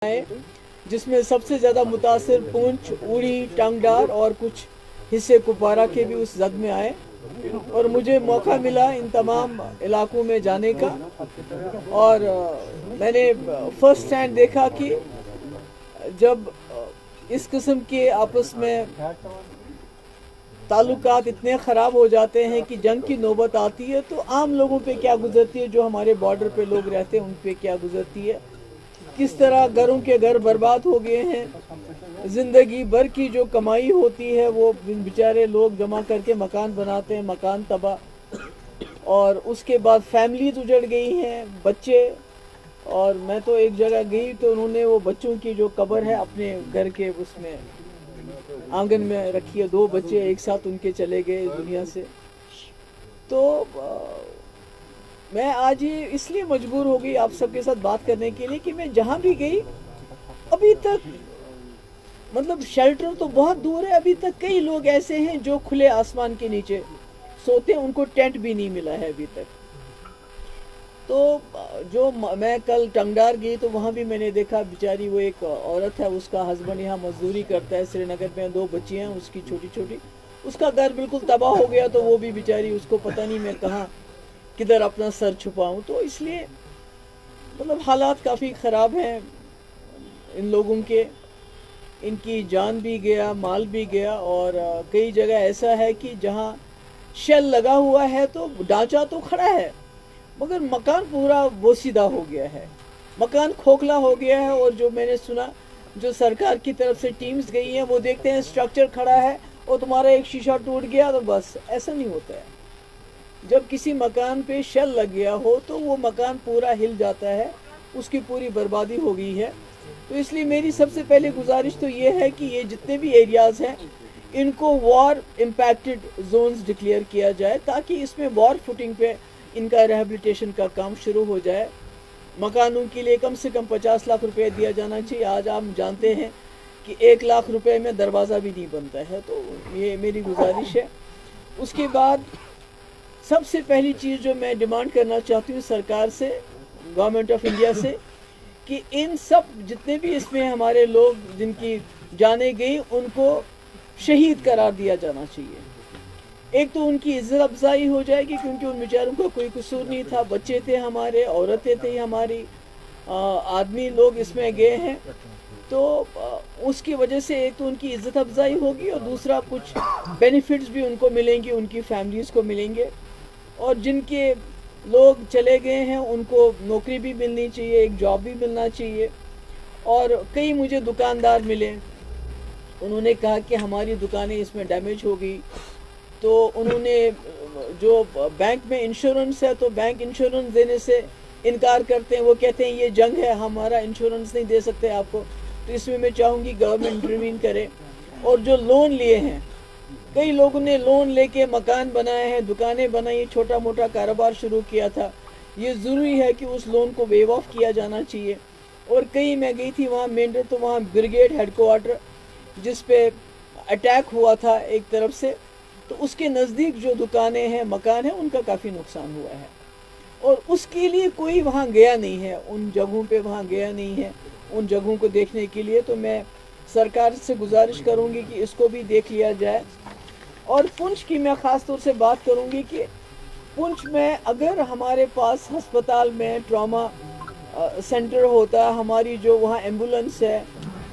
है, जिसमें सबसे ज़्यादा मुतासिर पुंछ, उड़ी, टंगडार और कुछ हिस्से कुपवारा के भी उस जद में आए और मुझे मौका मिला इन तमाम इलाकों में जाने का। और मैंने फर्स्ट हैंड देखा कि जब इस किस्म के आपस में ताल्लुकात इतने ख़राब हो जाते हैं कि जंग की नौबत आती है तो आम लोगों पे क्या गुजरती है, जो हमारे बॉर्डर पे लोग रहते हैं उन पे क्या गुजरती है, किस तरह घरों के घर बर्बाद हो गए हैं। ज़िंदगी भर की जो कमाई होती है वो बेचारे लोग जमा करके मकान बनाते हैं, मकान तबाह, और उसके बाद फैमिलीज उजड़ गई हैं, बच्चे। और मैं तो एक जगह गई तो उन्होंने वो बच्चों की जो कब्र है अपने घर के उसमें आंगन में रखी है, 2 बच्चे एक साथ उनके चले गए इस दुनिया से। तो मैं आज ही इसलिए मजबूर हो गई आप सबके साथ बात करने के लिए कि मैं जहाँ भी गई अभी तक, मतलब शेल्टर तो बहुत दूर है, अभी तक कई लोग ऐसे हैं जो खुले आसमान के नीचे सोते हैं, उनको टेंट भी नहीं मिला है अभी तक। तो जो मैं कल टंगडार गई तो वहाँ भी मैंने देखा, बेचारी वो एक औरत है, उसका हस्बैंड यहाँ मजदूरी करता है श्रीनगर में, 2 बच्चियाँ हैं उसकी छोटी छोटी, उसका घर बिल्कुल तबाह हो गया। तो वो भी बेचारी, उसको पता नहीं मैं कहाँ किधर अपना सर छुपाऊं। तो इसलिए मतलब हालात काफ़ी ख़राब हैं इन लोगों के, इनकी जान भी गया, माल भी गया। और कई जगह ऐसा है कि जहाँ शेल लगा हुआ है तो ढांचा तो खड़ा है मगर मकान पूरा बोसीदा हो गया है, मकान खोखला हो गया है। और जो मैंने सुना, जो सरकार की तरफ से टीम्स गई हैं वो देखते हैं स्ट्रक्चर खड़ा है और तुम्हारा एक शीशा टूट गया तो बस, ऐसा नहीं होता है। जब किसी मकान पे शेल लग गया हो तो वो मकान पूरा हिल जाता है, उसकी पूरी बर्बादी हो गई है। तो इसलिए मेरी सबसे पहले गुजारिश तो ये है कि ये जितने भी एरियाज़ हैं इनको वॉर इम्पैक्टेड जोन्स डिक्लेयर किया जाए, ताकि इसमें वॉर फुटिंग पे इनका रिहेबिलिटेशन का काम शुरू हो जाए। मकानों के लिए कम से कम 50 लाख रुपए दिया जाना चाहिए। आज आप जानते हैं कि 1 लाख रुपए में दरवाज़ा भी नहीं बनता है। तो ये मेरी गुजारिश है। उसके बाद सबसे पहली चीज़ जो मैं डिमांड करना चाहती हूँ सरकार से, गवर्नमेंट ऑफ इंडिया से, कि इन सब जितने भी इसमें हमारे लोग जिनकी जाने गई उनको शहीद करार दिया जाना चाहिए। एक तो उनकी इज्जत अफजाई हो जाएगी क्योंकि उन बेचारों का कोई कसूर नहीं था, बच्चे थे हमारे, औरतें थी हमारी, आदमी लोग इसमें गए हैं। तो उसकी वजह से एक तो उनकी इज्जत अफजाई होगी और दूसरा कुछ बेनिफिट्स भी उनको मिलेंगे, उनकी फैमिलीज़ को मिलेंगे। और जिनके लोग चले गए हैं उनको नौकरी भी मिलनी चाहिए, एक जॉब भी मिलना चाहिए। और कई मुझे दुकानदार मिले, उन्होंने कहा कि हमारी दुकानें इसमें डैमेज हो गई। तो उन्होंने जो बैंक में इंश्योरेंस है तो बैंक इंश्योरेंस देने से इनकार करते हैं, वो कहते हैं ये जंग है, हमारा इंश्योरेंस नहीं दे सकते आपको। तो इसमें मैं चाहूँगी गवर्नमेंट इंटरवीन करे। और जो लोन लिए हैं, कई लोगों ने लोन लेके मकान बनाए हैं, दुकानें बनाई, छोटा मोटा कारोबार शुरू किया था, ये ज़रूरी है कि उस लोन को वेव ऑफ किया जाना चाहिए। और कई मैं गई थी वहाँ मेंढर, तो वहाँ ब्रिगेड हेडक्वार्टर जिस पे अटैक हुआ था एक तरफ से, तो उसके नज़दीक जो दुकानें हैं, मकान हैं, उनका काफ़ी नुकसान हुआ है। और उसके लिए कोई वहाँ गया नहीं है, उन जगहों पे वहाँ गया नहीं है उन जगहों को देखने के लिए। तो मैं सरकार से गुजारिश करूँगी कि इसको भी देख लिया जाए। और पुंछ की मैं ख़ास तौर से बात करूँगी कि पुंछ में अगर हमारे पास अस्पताल में ट्रॉमा सेंटर होता, हमारी जो वहाँ एम्बुलेंस है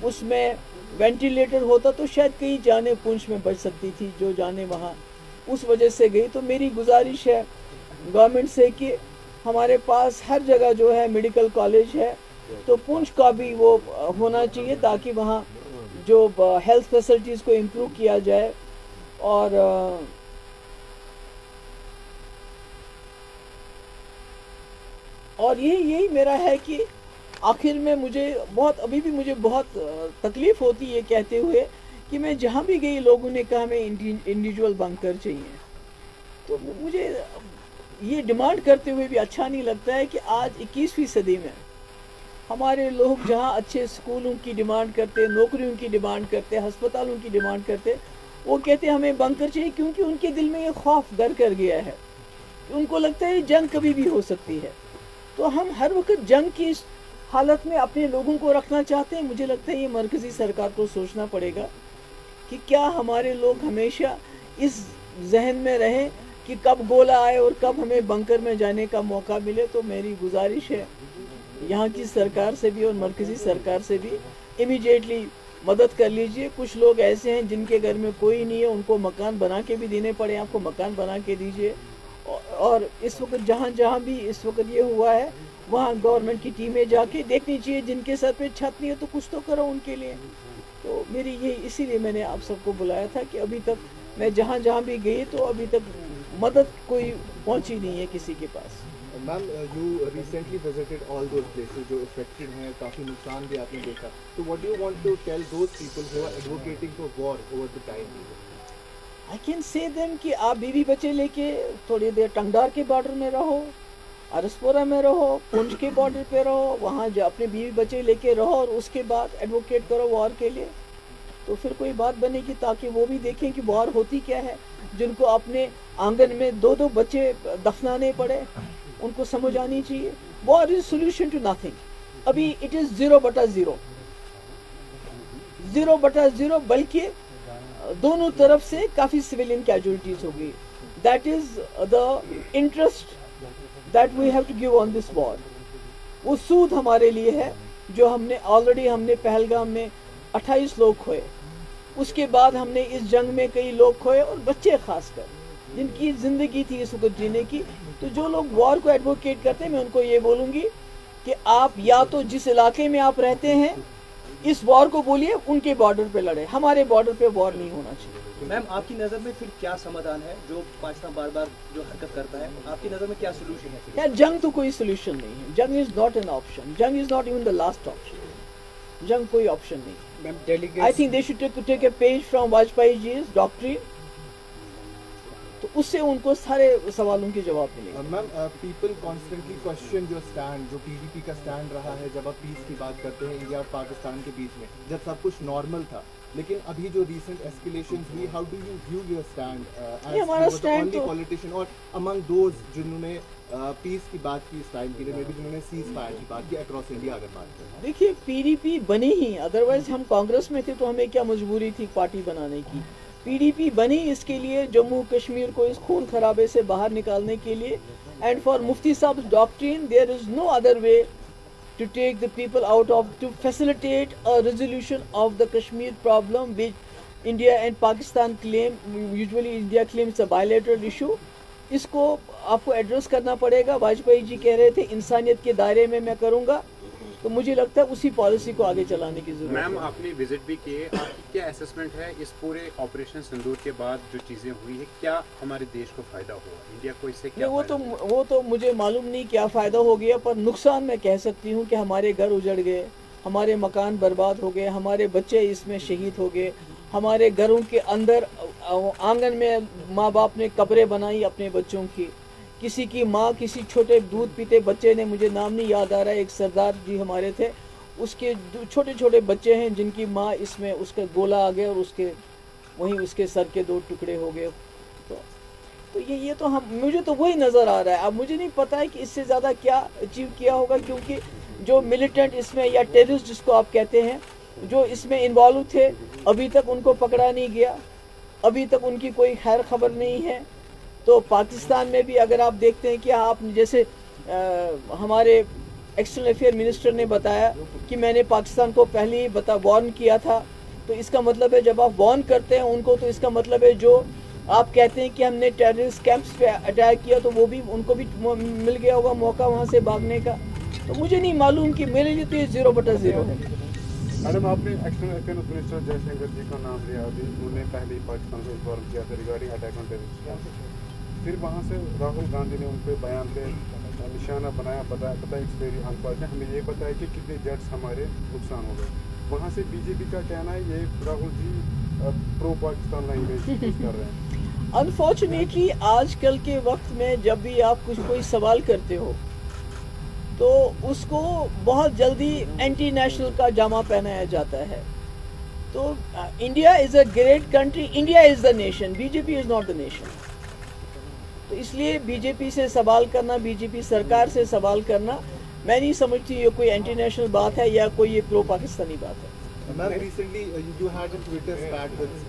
उसमें वेंटिलेटर होता, तो शायद कई जाने पुंछ में बच सकती थी, जो जाने वहाँ उस वजह से गई। तो मेरी गुजारिश है गवर्नमेंट से कि हमारे पास हर जगह जो है मेडिकल कॉलेज है, तो पुंछ का भी वो होना चाहिए ताकि वहाँ जो हेल्थ फैसिलिटीज़ को इम्प्रूव किया जाए। और यही मेरा है कि आखिर में मुझे बहुत, अभी भी मुझे बहुत तकलीफ़ होती है कहते हुए कि मैं जहाँ भी गई लोगों ने कहा हमें इंडिविजुअल बंकर चाहिए। तो मुझे ये डिमांड करते हुए भी अच्छा नहीं लगता है कि आज 21वीं सदी में हमारे लोग जहाँ अच्छे स्कूलों की डिमांड करते, नौकरियों की डिमांड करते, अस्पतालों की डिमांड करते, वो कहते हमें बंकर चाहिए, क्योंकि उनके दिल में ये खौफ घर कर गया है। उनको लगता है जंग कभी भी हो सकती है। तो हम हर वक्त जंग की हालत में अपने लोगों को रखना चाहते हैं। मुझे लगता है ये मरकज़ी सरकार को सोचना पड़ेगा कि क्या हमारे लोग हमेशा इस जहन में रहें कि कब गोला आए और कब हमें बंकर में जाने का मौका मिले। तो मेरी गुजारिश है यहाँ की सरकार से भी और मरकज़ी सरकार से भी, इमीडिएटली मदद कर लीजिए। कुछ लोग ऐसे हैं जिनके घर में कोई नहीं है, उनको मकान बना के भी देने पड़े, आपको मकान बना के दीजिए। और इस वक्त जहाँ भी इस वक्त ये हुआ है, वहाँ गवर्नमेंट की टीमें जाके देखनी चाहिए। जिनके सर पे छत नहीं है तो कुछ तो करो उनके लिए। तो मेरी ये, इसीलिए मैंने आप सबको बुलाया था कि अभी तक मैं जहाँ भी गई तो अभी तक मदद कोई पहुँची नहीं है किसी के पास। Ma'am, you recently visited all those places जो इफेक्टेड हैं, काफ़ी नुकसान भी आपने देखा, तो what do you want to tell those people who are advocating for war over the time? I can say them कि आप बीवी बच्चे लेके थोड़ी देर टंगडार के बॉर्डर में रहो, अरसपोरा में रहो, पुंछ के बॉर्डर पे रहो, वहाँ जो अपने बीवी बच्चे लेके रहो और उसके बाद एडवोकेट करो वॉर के लिए। तो फिर कोई बात बनेगी ताकि वो भी देखें कि वॉर होती क्या है। जिनको अपने आंगन में 2-2 बच्चे दफनाने पड़े, उनको समझ आनी चाहिए war is solution to nothing. अभी इट इज 0/0, 0/0, बल्कि दोनों तरफ से काफी सिविलियन कैजुअलिटीज हो गई। That is the interest that we have to give on this war. वो सूद हमारे लिए है जो हमने पहलगाम में 28 लोग खोए, उसके बाद हमने इस जंग में कई लोग खोए, और बच्चे खासकर जिनकी जिंदगी थी इस वक्त जीने की। तो जो लोग वॉर को एडवोकेट करते हैं, मैं उनको ये बोलूँगी कि आप या तो जिस इलाके में आप रहते हैं इस वॉर को बोलिए, उनके बॉर्डर पे लड़े, हमारे बॉर्डर पे वॉर नहीं होना चाहिए। मैम, आपकी नज़र में फिर क्या समाधान है? जो पाकिस्तान बार बार जो हरकत करता है, आपकी नज़र में क्या सोल्यूशन है? यार, जंग तो कोई सोल्यूशन नहीं है। जंग इज नॉट एन ऑप्शन, जंग is not even the last option. जंग कोई ऑप्शन नहीं। I think they should take a page from Vajpayee ji doctrine, तो उससे उनको सारे सवालों के जवाब मिलेंगे। मैम, पीपल कॉन्स्टेंटली क्वेश्चन जो स्टैंड, जो पीडीपी का स्टैंड रहा है जब आप पीस की बात करते हैं इंडिया और पाकिस्तान के बीच में, जब सब कुछ नॉर्मल था, लेकिन अभी जो रीसेंट एस्केलेशंस हुई, how do you view your stand as the only politician और अमंग दोज जिन्होंने पीस की बात की इस टाइम के लिए, मे बी जिन्होंने सीज फायर की बात की अक्रॉस इंडिया अगर बात करें? देखिए, पीडीपी बनी ही, अदरवाइज हम कांग्रेस में थे तो हमें क्या मजबूरी थी पार्टी बनाने की। पीडीपी बनी इसके लिए, जम्मू कश्मीर को इस खून खराबे से बाहर निकालने के लिए। एंड फॉर मुफ्ती साहब doctrine there is no other way to take the people out of, to facilitate a resolution of the Kashmir problem which India and Pakistan claim. Usually India claims a bilateral issue. इसको आपको address करना पड़ेगा। वाजपेयी जी कह रहे थे इंसानियत के दायरे में मैं करूँगा, तो मुझे लगता है उसी पॉलिसी को आगे चलाने की जरूरत है। मैम, आपने विजिट भी किए, आपकी क्या असेसमेंट है इस पूरे ऑपरेशन सिंदूर के बाद जो चीज़ें हुई है, क्या हमारे देश को फ़ायदा हुआ, इंडिया को इससे क्या? वो तो मुझे मालूम नहीं क्या फ़ायदा हो गया, पर नुकसान मैं कह सकती हूँ कि हमारे घर उजड़ गए, हमारे मकान बर्बाद हो गए, हमारे बच्चे इसमें शहीद हो गए, हमारे घरों के अंदर आंगन में माँ बाप ने कब्रें बनाई अपने बच्चों की। किसी की माँ, किसी छोटे दूध पीते बच्चे ने, मुझे नाम नहीं याद आ रहा है, एक सरदार जी हमारे थे, उसके छोटे छोटे बच्चे हैं जिनकी माँ इसमें उसका गोला आ गया और वहीं उसके सर के 2 टुकड़े हो गए। तो ये तो मुझे तो वही नज़र आ रहा है। अब मुझे नहीं पता है कि इससे ज़्यादा क्या अचीव किया होगा, क्योंकि जो मिलिटेंट इसमें या टेररिस्ट जिसको आप कहते हैं, जो इसमें इन्वॉल्व थे, अभी तक उनको पकड़ा नहीं गया, अभी तक उनकी कोई खैर खबर नहीं है। तो पाकिस्तान में भी अगर आप देखते हैं कि आप जैसे हमारे एक्सटर्नल अफेयर मिनिस्टर ने बताया कि मैंने पाकिस्तान को पहले ही वार्न किया था, तो इसका मतलब है जब आप वार्न करते हैं उनको, तो इसका मतलब है जो आप कहते हैं कि हमने टेररिस्ट कैंप्स पे अटैक किया, तो वो भी उनको भी मिल गया होगा मौका वहाँ से भागने का। तो मुझे नहीं मालूम, कि मेरे लिए तो ये 0/0 है। मैडम, आपने एक्सटर्नल अफेयर मिनिस्टर जयशंकर जी का नाम लिया, अभी उन्होंने पहले ही पाकिस्तान को इन्फॉर्म किया था रिगार्डिंग अटैक ऑन टेररिस्ट। फिर वहाँ से राहुल गांधी ने उन पर बयान पे निशाना बनाया, पता इट्स वेरी अनफॉर्चुनेट, हमें ये पता है कि कितने जेट्स हमारे नुकसान हो गए। वहाँ से बीजेपी का कहना है ये Rahul ji pro Pakistan language use कर रहे हैं। अनफॉर्चुनेटली आजकल के वक्त में जब भी आप कोई सवाल करते हो तो उसको बहुत जल्दी एंटी नेशनल का जामा पहनाया जाता है। तो India is a great country, India is the nation, BJP is not the nation. तो इसलिए बीजेपी से सवाल करना, बीजेपी सरकार से सवाल करना मैं नहीं समझती ये कोई एंटी नेशनल बात है या कोई ये प्रो पाकिस्तानी बात है. Ma'am, recently you had a Twitter spat with